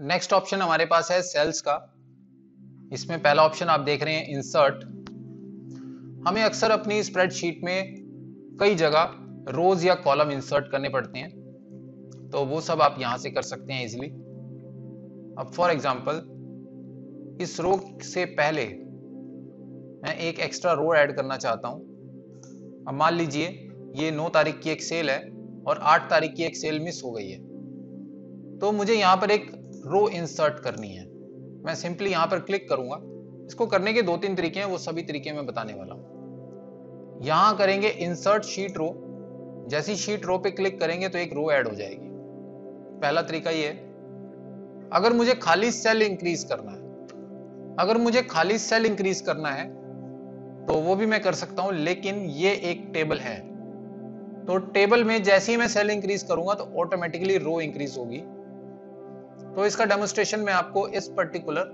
Next option हमारे पास है sales का। इसमें पहला ऑप्शन आप देख रहे हैं इंसर्ट। हमें अक्सर अपनी स्प्रेडशीट में कई जगह रोज या कॉलम इंसर्ट करने पड़ते हैं, तो वो सब आप यहां से कर सकते हैं इजीली। अब फॉर एग्जांपल इस रो से पहले मैं एक एक्स्ट्रा रो ऐड करना चाहता हूं। अब मान लीजिए ये 9 तारीख की एक सेल है और 8 तारीख की एक सेल मिस हो गई है, तो मुझे यहां पर एक रो इंसर्ट करनी है। मैं सिंपली यहां पर क्लिक करूंगा। इसको करने के 2-3 तरीके हैं, वो सभी तरीके मैं बताने वाला हूं। यहां करेंगे इंसर्ट शीट रो। जैसी शीट रो पे क्लिक करेंगे तो एक रो ऐड हो जाएगी। पहला तरीका ये है। अगर मुझे खाली सेल इंक्रीज करना है, तो वो भी मैं कर सकता हूं, लेकिन ये एक टेबल है, तो टेबल में जैसे ही मैं सेल इंक्रीज करूंगा तो ऑटोमेटिकली रो इंक्रीज होगी। तो इसका डेमोन्स्ट्रेशन मैं आपको इस पर्टिकुलर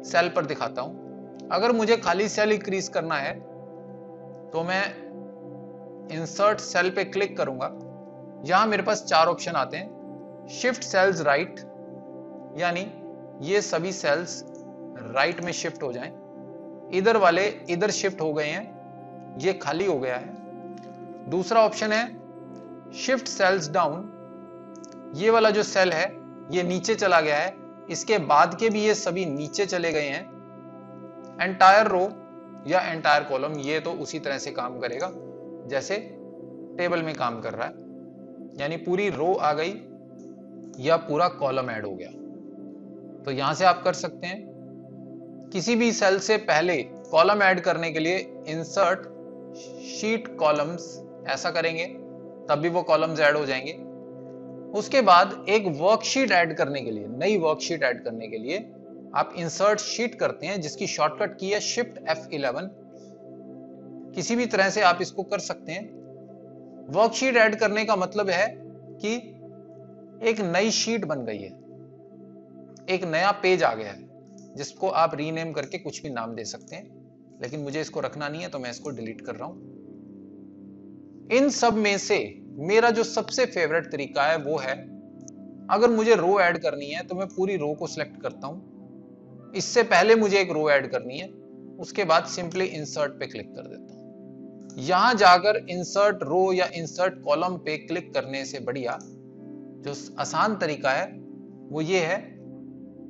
सेल पर दिखाता हूं। अगर मुझे खाली सेल इंक्रीज करना है तो मैं इंसर्ट सेल पे क्लिक करूंगा। यहां मेरे पास 4 ऑप्शन आते हैं। शिफ्ट सेल्स राइट, यानी ये सभी सेल्स राइट में शिफ्ट हो जाएं। इधर वाले इधर शिफ्ट हो गए हैं, ये खाली हो गया है। दूसरा ऑप्शन है शिफ्ट सेल्स डाउन। ये वाला जो सेल है ये नीचे चला गया है, इसके बाद के भी ये सभी नीचे चले गए हैं। एंटायर रो या एंटायर कॉलम ये तो उसी तरह से काम करेगा जैसे टेबल में काम कर रहा है, यानी पूरी रो आ गई या पूरा कॉलम ऐड हो गया। तो यहां से आप कर सकते हैं। किसी भी सेल से पहले कॉलम ऐड करने के लिए इंसर्ट शीट कॉलम्स ऐसा करेंगे, तब भी वो कॉलम्स ऐड हो जाएंगे। उसके बाद एक वर्कशीट ऐड करने के लिए, नई वर्कशीट ऐड करने के लिए आप इंसर्ट शीट करते हैं, जिसकी शॉर्टकट की है शिफ्ट F11। किसी भी तरह से आप इसको कर सकते हैं। वर्कशीट ऐड करने का मतलब है कि एक नई शीट बन गई है, एक नया पेज आ गया है, जिसको आप रीनेम करके कुछ भी नाम दे सकते हैं, लेकिन मुझे इसको रखना नहीं है तो मैं इसको डिलीट कर रहा हूं। इन सब में से मेरा जो सबसे फेवरेट तरीका है वो है, अगर मुझे रो ऐड करनी है तो मैं पूरी रो को सिलेक्ट करता हूं। इससे पहले मुझे एक रो ऐड करनी है, उसके बाद सिंपली इंसर्ट पे क्लिक कर देता हूं। यहां जाकर इंसर्ट रो या इंसर्ट कॉलम पे क्लिक करने से बढ़िया जो आसान तरीका है वो ये है।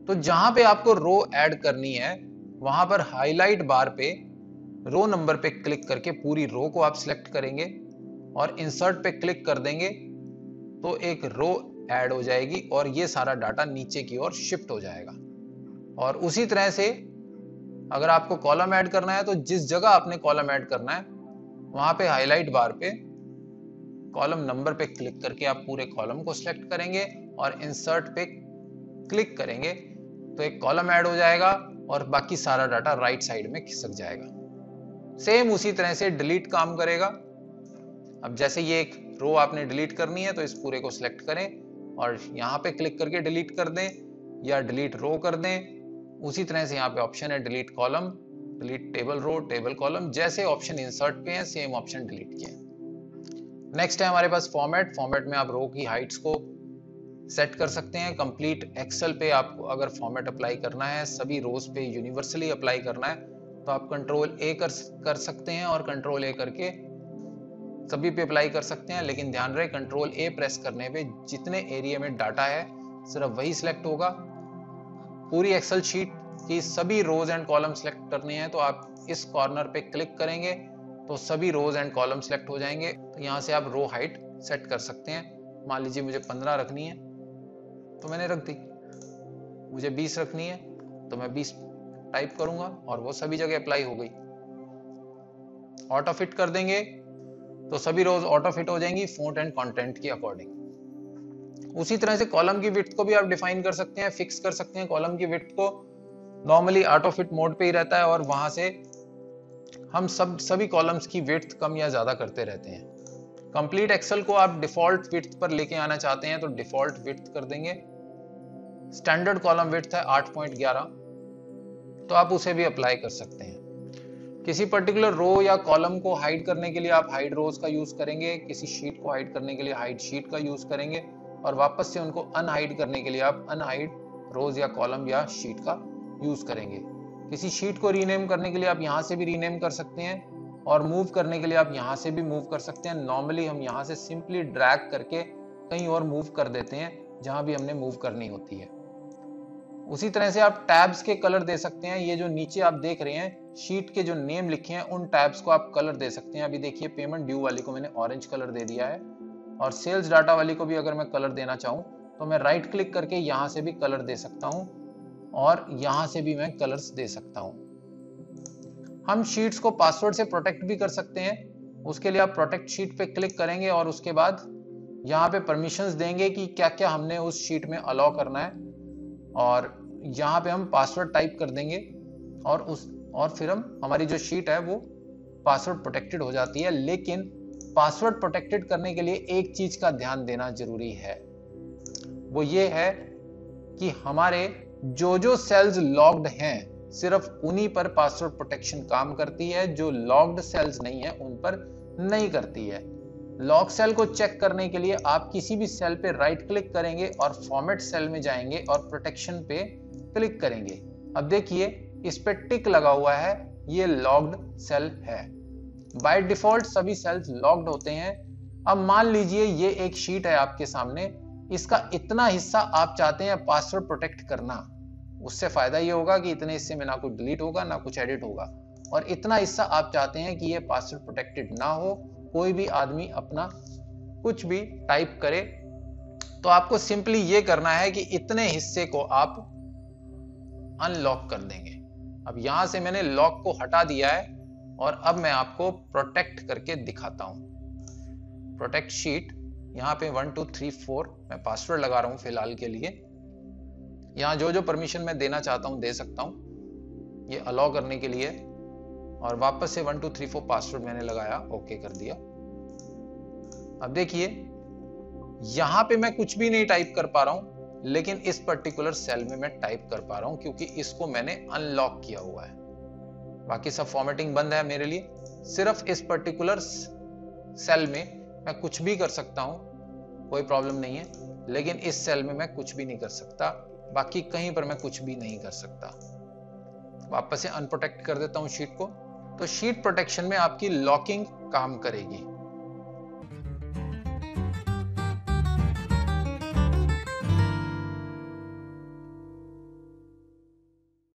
तो जहां पे आपको रो ऐड करनी है वहां पर हाईलाइट बार पे रो नंबर पे क्लिक करके पूरी रो को आप सिलेक्ट करेंगे और इंसर्ट पे क्लिक कर देंगे तो एक रो ऐड हो जाएगी और ये सारा डाटा नीचे की ओर शिफ्ट हो जाएगा। और उसी तरह से अगर आपको कॉलम ऐड करना है तो जिस जगह आपने कॉलम ऐड करना है वहां पे हाईलाइट बार पे कॉलम नंबर पे क्लिक करके आप पूरे कॉलम को सिलेक्ट करेंगे और इंसर्ट पे क्लिक करेंगे तो एक कॉलम ऐड हो जाएगा और बाकी सारा डाटा राइट साइड में खिसक जाएगा। सेम उसी तरह से डिलीट काम करेगा। अब जैसे ये एक रो आपने डिलीट करनी है तो इस पूरे को सिलेक्ट करें और यहाँ पे क्लिक करके डिलीट कर दें या डिलीट रो कर दें। उसी तरह से यहाँ पे ऑप्शन है delete column, delete table row, table column, जैसे ऑप्शन इंसर्ट पे है सेम ऑप्शन डिलीट के हैं। नेक्स्ट है हमारे पास फॉर्मेट। फॉर्मेट में आप रो की हाइट्स को सेट कर सकते हैं। कंप्लीट एक्सेल पे आपको अगर फॉर्मेट अप्लाई करना है, सभी रोज पे यूनिवर्सली अप्लाई करना है, तो आप कंट्रोल ए कर सकते हैं और कंट्रोल ए करके सभी पे अप्लाई कर सकते हैं। लेकिन ध्यान रहे कंट्रोल ए प्रेस करने पे जितने एरिया में डाटा है सिर्फ वही सिलेक्ट होगा। पूरी एक्सेल शीट की सभी रोज एंड कॉलम सिलेक्ट करनी है तो आप इस कॉर्नर पे क्लिक करेंगे तो सभी रोज एंड कॉलम सिलेक्ट हो जाएंगे। तो यहाँ से आप रो हाइट सेट कर सकते हैं। मान लीजिए मुझे 15 रखनी है तो मैंने रख दी, मुझे 20 रखनी है तो मैं 20 टाइप करूंगा और वो सभी जगह अप्लाई हो गई। ऑटो फिट कर देंगे तो सभी रोज ऑटो फिट हो जाएंगी फॉन्ट एंड कंटेंट के अकॉर्डिंग। उसी तरह से कॉलम की विड्थ को भी आप डिफाइन कर सकते हैं, फिक्स कर सकते हैं। कॉलम की विड्थ को नॉर्मली ऑटो फिट मोड पे ही रहता है और वहां से हम सभी कॉलम्स की विड्थ कम या ज्यादा करते रहते हैं। कंप्लीट एक्सेल को आप डिफॉल्ट विड्थ पर लेके आना चाहते हैं तो डिफॉल्ट विड्थ कर देंगे। स्टैंडर्ड कॉलम विड्थ है 8.11, तो आप उसे भी अप्लाई कर सकते हैं। किसी पर्टिकुलर रो या कॉलम को हाइड करने के लिए आप हाइड रोज का यूज करेंगे, किसी शीट को हाइड करने के लिए हाइड शीट का यूज करेंगे और वापस से उनको अनहाइड करने के लिए आप अनहाइड रोज या कॉलम या शीट का यूज करेंगे। किसी शीट को रीनेम करने के लिए आप यहाँ से भी रीनेम कर सकते हैं और मूव करने के लिए आप यहाँ से भी मूव कर सकते हैं। नॉर्मली हम यहाँ से सिंपली ड्रैग करके कहीं और मूव कर देते हैं जहां भी हमने मूव करनी होती है। उसी तरह से आप टैब्स के कलर दे सकते हैं। ये जो नीचे आप देख रहे हैं शीट के जो नेम लिखे हैं उन टैब्स को आप कलर दे सकते हैं। अभी देखिए पेमेंट ड्यू वाली को मैंने ऑरेंज कलर दे दिया है और सेल्स डाटा वाली को भी अगर मैं कलर देना चाहूं तो मैं राइट क्लिक करके यहां से भी कलर दे सकता हूं और यहां से भी मैं कलर्स दे सकता हूं। हम शीट्स को पासवर्ड से प्रोटेक्ट भी कर सकते हैं। उसके लिए आप प्रोटेक्ट शीट पे क्लिक करेंगे और उसके बाद यहाँ पे परमिशंस देंगे कि क्या क्या हमने उस शीट में अलाउ करना है और यहाँ पे हम पासवर्ड टाइप कर देंगे और फिर हमारी जो शीट है वो पासवर्ड प्रोटेक्टेड हो जाती है। लेकिन पासवर्ड प्रोटेक्टेड करने के लिए एक चीज का ध्यान देना जरूरी है, वो ये है कि हमारे जो सेल्स लॉग्ड हैं सिर्फ उन्हीं पर पासवर्ड प्रोटेक्शन काम करती है, जो लॉग्ड सेल्स नहीं है उन पर नहीं करती है। लॉक सेल को चेक करने के लिए आप किसी भी सेल पे राइट क्लिक करेंगे और फॉर्मेट सेल में जाएंगे और प्रोटेक्शन पे क्लिक करेंगे। अब देखिए इस पे टिक लगा हुआ है, ये लॉग्ड सेल है। बाय डिफॉल्ट सभी सेल्स लॉग्ड होते हैं। अब मान लीजिए ये एक शीट है आपके सामने, इसका इतना हिस्सा आप चाहते हैं पासवर्ड प्रोटेक्ट करना। उससे फायदा ये होगा कि इतने हिस्से में ना कुछ डिलीट होगा ना कुछ एडिट होगा, और इतना हिस्सा आप चाहते हैं कि ये पासवर्ड प्रोटेक्टेड ना हो, कोई भी आदमी अपना कुछ भी टाइप करे। तो आपको सिंपली ये करना है कि इतने हिस्से को आप अनलॉक कर देंगे। अब यहां से मैंने लॉक को हटा दिया है और अब मैं आपको प्रोटेक्ट करके दिखाता हूं। प्रोटेक्ट शीट, यहाँ पे 1 2 3 4 मैं पासवर्ड लगा रहा हूं फिलहाल के लिए। यहाँ जो परमिशन मैं देना चाहता हूं दे सकता हूं, ये अलाउ करने के लिए, और वापस से 1 2 3 4 पासवर्ड मैंने लगाया, ओके कर दिया। अब देखिए यहां पे मैं कुछ भी नहीं टाइप कर पा रहा हूं, लेकिन इस पर्टिकुलर सेल में मैं टाइप कर पा रहा हूं क्योंकि इसको मैंने अनलॉक किया हुआ है। बाकी सब फॉर्मेटिंग बंद है मेरे लिए, सिर्फ इस पर्टिकुलर सेल में मैं कुछ भी कर सकता हूं, कोई प्रॉब्लम नहीं है। लेकिन इस सेल में मैं कुछ भी नहीं कर सकता, बाकी कहीं पर मैं कुछ भी नहीं कर सकता। वापस से अनप्रोटेक्ट कर देता हूं शीट को। तो शीट प्रोटेक्शन में आपकी लॉकिंग काम करेगी।